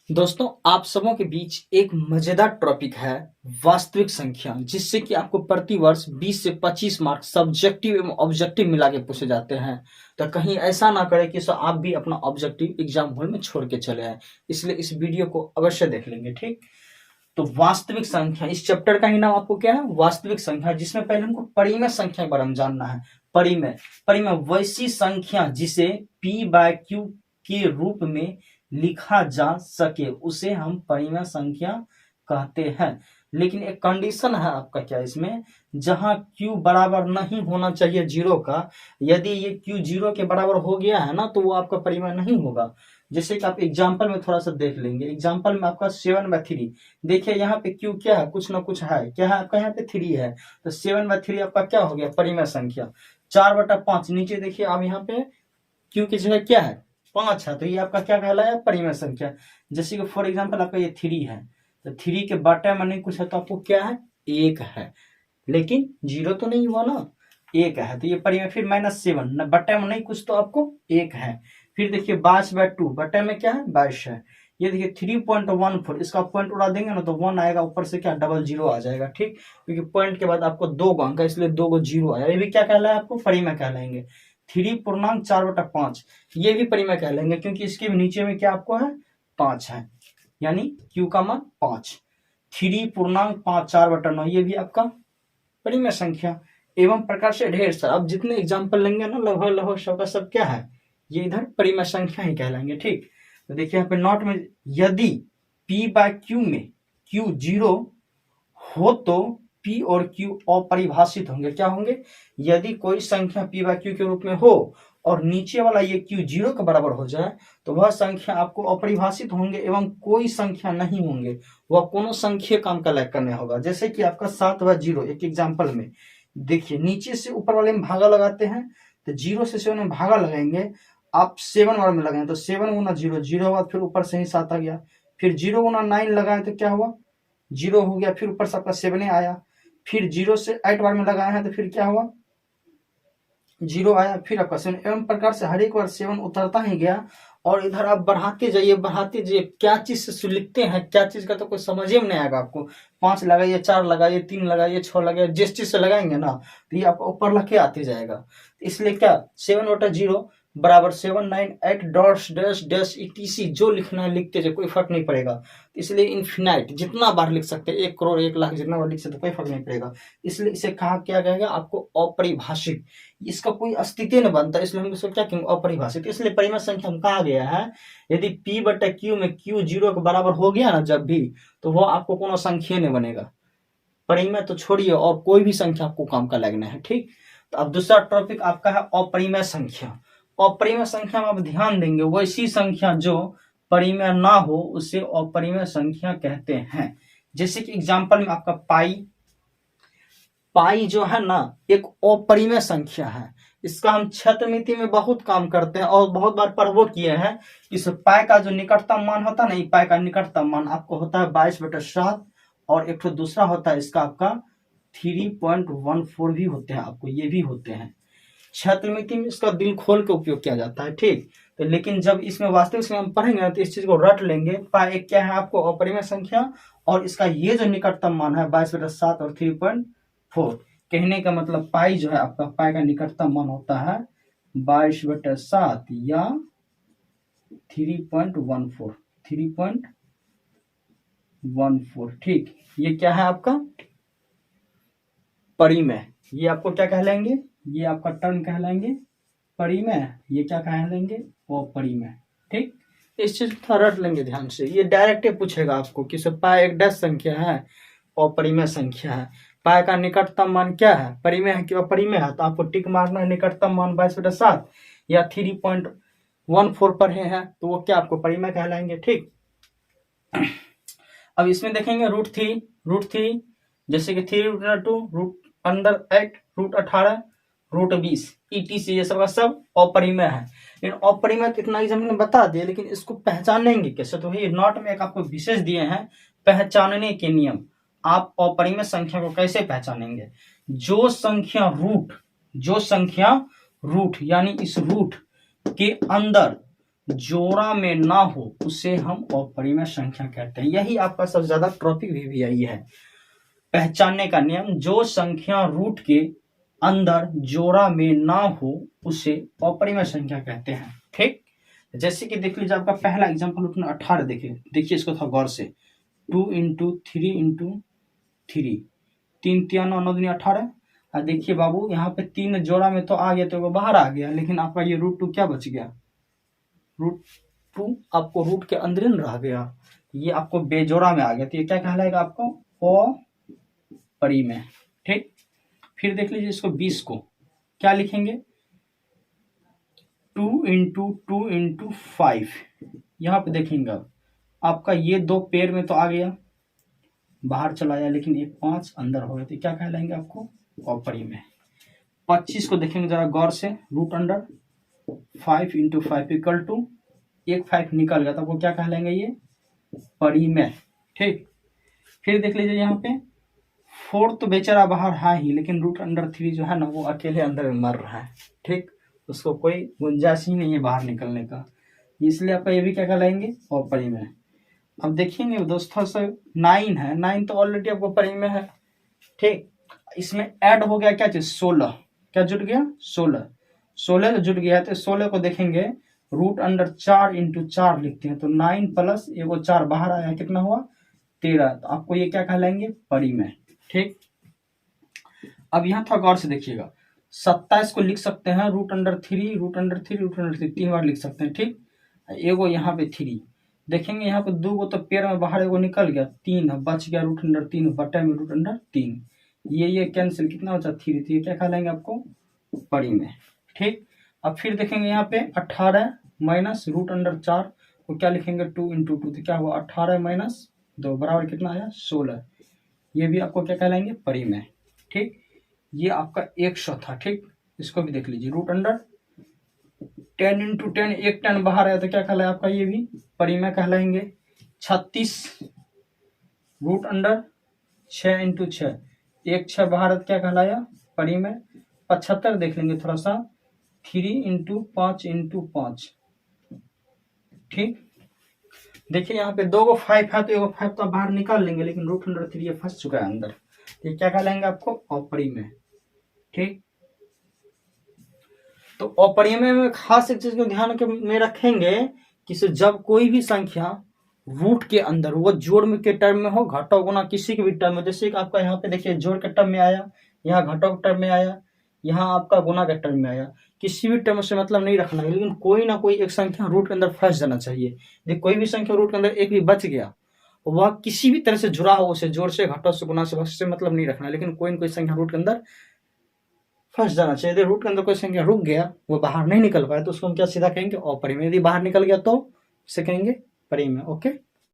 दोस्तों, आप सबों के बीच एक मजेदार टॉपिक है वास्तविक संख्या, जिससे कि आपको प्रति वर्ष 20 से 25 मार्क सब्जेक्टिव एवं ऑब्जेक्टिव मिला के पूछे जाते हैं। तो कहीं ऐसा ना करें कि आप भी अपना ऑब्जेक्टिव एग्जाम हॉल में छोड़ के चले आए, इसलिए इस वीडियो को अवश्य देख लेंगे। ठीक, तो वास्तविक संख्या, इस चैप्टर का ही नाम आपको क्या है, वास्तविक संख्या, जिसमें पहले हमको परिमेय संख्या के बारे में जानना है। परिमेय परिमेय वैसी संख्या जिसे p/q के रूप में लिखा जा सके उसे हम परिमेय संख्या कहते हैं। लेकिन एक कंडीशन है आपका क्या इसमें, जहां q बराबर नहीं होना चाहिए जीरो का। यदि ये q जीरो के बराबर हो गया है ना, तो वो आपका परिमेय नहीं होगा। जैसे कि आप एग्जाम्पल में थोड़ा सा देख लेंगे। एग्जाम्पल में आपका 7/3, देखिए यहाँ पे q क्या है, कुछ ना कुछ है, क्या है आपका यहाँ पे 3 है, तो 7/3 आपका क्या हो गया, परिमेय संख्या। 4/5, नीचे देखिए आप यहाँ पे q की जगह क्या है, 5 है, तो ये आपका क्या कहलाया, परिमेय संख्या। जैसे कि फॉर एग्जाम्पल आपका ये 3 है, तो 3 के बटे में नहीं कुछ है, तो आपको क्या है, 1 है, लेकिन जीरो तो नहीं हुआ ना, 1 है, तो ये परिमेय। फिर -7, बटे में नहीं कुछ, तो आपको 1 है। फिर देखिए 22/2, बटे में क्या है, 22 है। ये देखिए 3.14, इसका पॉइंट उड़ा देंगे ना तो 1 आएगा, ऊपर से क्या डबल जीरो आ जाएगा। ठीक, क्योंकि पॉइंट के बाद आपको 2 अंक है, इसलिए 2 को जीरो आया, ये भी क्या कहलाए, आपको परिमेय कहलाएंगे। 3.4/5, ये भी परिमेय कहलाएंगे, क्योंकि इसके नीचे में क्या आपको है, 5 है, यानी q का मान 5। 3.54/9, ये भी आपका परिमेय संख्या। एवं प्रकार से ढेर सारा, अब जितने एग्जाम्पल लेंगे ना, लगभग लगभग सबका सब क्या है, ये इधर परिमेय संख्या ही कहलाएंगे। ठीक, तो देखिए यहाँ पे नोट में, यदि p/q में q जीरो हो तो p और q अपरिभाषित होंगे। क्या होंगे, यदि कोई संख्या p/q के रूप में हो और नीचे वाला ये q जीरो के बराबर हो जाए, तो वह संख्या आपको अपरिभाषित होंगे एवं कोई संख्या नहीं होंगे, वह कोनो संख्या काम का लायक करने होगा। जैसे कि आपका 7/0, एक एग्जाम्पल में देखिए, नीचे से ऊपर वाले में भागा लगाते हैं, तो 0 से 7 में भागा लगाएंगे, आप 7 वाले में लगाएंगे तो 7 गुना 0 0 हुआ, फिर ऊपर से ही 7 आ गया। फिर 0 गुना 9 लगाए तो क्या हुआ, 0 हो गया, फिर ऊपर से आपका 7 आया। फिर 0 से 8 बार में लगाए हैं तो फिर क्या हुआ, 0 आया, फिर आपका 7। एवं प्रकार से हर एक बार 7 उतरता ही गया, और इधर आप बढ़ाते जाइए बढ़ाते जाइए। क्या चीज से लिखते हैं, क्या चीज का तो कोई समझ में नहीं आएगा आपको। 5 लगाइए, 4 लगाइए, 3 लगाइए, 6 लगाइए, जिस चीज से लगाएंगे ना, तो ये आपको ऊपर लग के आते जाएगा। इसलिए क्या, 7/0 बराबर 798 डॉट्स डैश डैश etc, जो लिखना है लिखते जाए, कोई फर्क नहीं पड़ेगा। इसलिए इन्फिनाइट, जितना बार लिख सकते हैं, 1 करोड़ 1 लाख, जितना बार लिख सकते, कोई फर्क नहीं पड़ेगा। इसलिए इसे कहा क्या गया, आपको अपरिभाषित, इसका कोई अस्तित्व नहीं बनता, इसलिए हम इसको क्या कहेंगे, अपरिभाषित। इसलिए परिमेय संख्या में कहा गया है, यदि p/q में q जीरो के बराबर हो गया ना जब भी, तो वो आपको कोनो संख्या नहीं बनेगा। परिमेय तो छोड़िए, और कोई भी संख्या आपको काम का लगना है। ठीक, तो अब दूसरा टॉपिक आपका है अपरिमेय संख्या। अपरिमेय संख्या में आप ध्यान देंगे, वैसी संख्या जो परिमेय ना हो उसे अपरिमेय संख्या कहते हैं। जैसे कि एग्जाम्पल में आपका पाई जो है ना, एक अपरिमेय संख्या है। इसका हम छत्रमिति में बहुत काम करते हैं और बहुत बार पढ़वो किए हैं। इस पाई का जो निकटतम मान होता है ना, पाई का निकटतम मान आपको होता है 22/7, और एक तो दूसरा होता है इसका आपका 3.14 भी होते हैं, आपको ये भी होते हैं। छत्रमिति में इसका दिल खोल के उपयोग किया जाता है। ठीक, तो लेकिन जब इसमें वास्तविक संख्या हम पढ़ेंगे ना, तो इस चीज को रट लेंगे। पाई एक क्या है, आपको अपरिमेय संख्या, और इसका ये जो निकटतम मान है 22/7 और 3.4। कहने का मतलब पाई जो है आपका, पाई का निकटतम मान होता है 22/7 या 3.14। ठीक, ये क्या है आपका परिमेय। ये आपको क्या कहलाएंगे, ये आपका टर्म कहलाएंगे परिमेय, ये क्या कहलाएंगे, अपरिमेय। ठीक, इस चीज को रट लेंगे ध्यान से। ये डायरेक्ट पूछेगा आपको कि पाई एक डैश संख्या है, अपरिमेय संख्या है, पाई का निकटतम मान क्या है, परिमेय है कि अपरिमेय है, तो आपको टिक मारना है। निकटतम मान 22/7 या 3.14 पर है, तो वो क्या आपको परिमेय कहलाएंगे। ठीक, अब इसमें देखेंगे √3, जैसे कि 3√2, √8, √18, √20 etc, ये सब का सब अपरिमेय है। लेकिन अपरिमेय तो इतना हमने बता दिया, लेकिन इसको पहचानेंगे कैसे, तो ये नोट में एक आपको विशेष दिए हैं पहचानने के नियम। आप अपरिमेय संख्या को कैसे पहचानेंगे, जो संख्या रूट यानी इस रूट के अंदर जोड़ा में ना हो उसे हम अपरिमेय संख्या कहते हैं। यही आपका सबसे ज्यादा टॉपिक भी यही है, पहचानने का नियम। जो संख्या रूट के अंदर जोड़ा में ना हो उसे अपरिमेय संख्या कहते हैं। ठीक, जैसे कि देख लीजिए आपका पहला एग्जाम्पल उठना 18 देखिए इसको थोड़ा गौर से। 2 × 3 × 3, 3 × 9 9 × 18। और देखिए बाबू यहाँ पे 3 जोड़ा में तो आ गया तो वो बाहर आ गया, लेकिन आपका ये √2 क्या बच गया, √2 आपको रूट के अंदर ही रह गया, ये आपको बेजोड़ा में आ गया, तो ये क्या कहलाएगा आपको अपरिमेय। ठीक, फिर देख लीजिए इसको 20 को क्या लिखेंगे, 2 × 2 × 5। यहाँ पे देखेंगे आपका ये 2 पेड़ में तो आ गया, बाहर चला गया, लेकिन ये 5 अंदर हो गया, तो क्या कहलाएंगे आपको अपरिमेय। 25 को देखेंगे जरा गौर से, √5 × 5 = 1 5 निकल गया, तो आपको क्या कहलाएंगे ये परिमेय। ठीक, फिर देख लीजिए यहाँ पे 4 तो बेचारा बाहर है ही, लेकिन √3 जो है ना वो अकेले अंदर में मर रहा है। ठीक, उसको कोई गुंजाइश ही नहीं है बाहर निकलने का, इसलिए आपका ये भी क्या कहलाएंगे अपरिमेय। अब देखिए दोस्तों से 9 है, 9 तो ऑलरेडी आपको परिमेय है। ठीक, इसमें ऐड हो गया क्या चीज, 16, क्या जुट गया 16 तो जुट गया है, तो 16 को देखेंगे √4 × 4 लिखते हैं, तो 9 + एगो 4 बाहर आया, कितना हुआ 13, तो आपको ये क्या कहलाएंगे परिमेय। ठीक, अब यहाँ थोड़ा गौर से देखिएगा, 27 को लिख सकते हैं √3 √3 3 बार लिख सकते हैं। ठीक, एगो यहाँ पे 3 देखेंगे, यहाँ पे 2 को तो पेड़ में बाहर एगो निकल गया, 3 बच गया √3 बटे में √3, ये कैंसिल, कितना बचा 3, तो ये क्या कहलाएंगे आपको परिमेय। ठीक, अब फिर देखेंगे यहाँ पे 18 माइनस √4 को क्या लिखेंगे 2 × 2, तो क्या हुआ 18 - 2 बराबर कितना आया 16, ये भी आपको क्या कहलाएंगे परिमेय। ठीक, ये आपका 100 था। ठीक, इसको भी देख लीजिए, √10 × 10 एक 10 बाहर आया, तो क्या कहलाया आपका ये भी परिमेय कहलाएंगे। 36 √6 × 6 एक 6 बाहर क्या कहलाया परिमेय। 75 देख लेंगे थोड़ा सा, 3 × 5 × 5। ठीक, देखिए यहाँ पे 2 5 है, तो एगो 5 तो बाहर निकाल लेंगे, लेकिन √3 ये फंस चुका है अंदर, ये क्या कहलाएंगे आपको अपरिमेय। ठीक, तो अपरिमेय में खास एक चीज को ध्यान में रखेंगे कि जब कोई भी संख्या रूट के अंदर, वो जोड़ में के टर्म में हो, घटाओ गुना किसी के भी टर्म में, जैसे कि आपका यहाँ पे देखिए जोड़ के टर्म में आया, यहाँ घटाओ के टर्म में आया, यहाँ आपका गुना के टर्म में आया, किसी भी टर्म से मतलब नहीं रखना है, लेकिन कोई ना कोई एक संख्या रूट के अंदर फंस जाना चाहिए। देखिए कोई भी संख्या रूट के अंदर एक भी बच गया, वह किसी भी तरह से जुड़ा हो, उसे जोड़ से घटाओ से गुना से मतलब नहीं रखना, लेकिन कोई ना कोई संख्या रूट के अंदर फंस जाना चाहिए। यदि रूट के अंदर कोई संख्या रुक गया, वो बाहर नहीं निकल पाया, तो उसको हम क्या सीधा कहेंगे अपरिमेय। यदि बाहर निकल गया तो उसे कहेंगे परिमेय। ओके।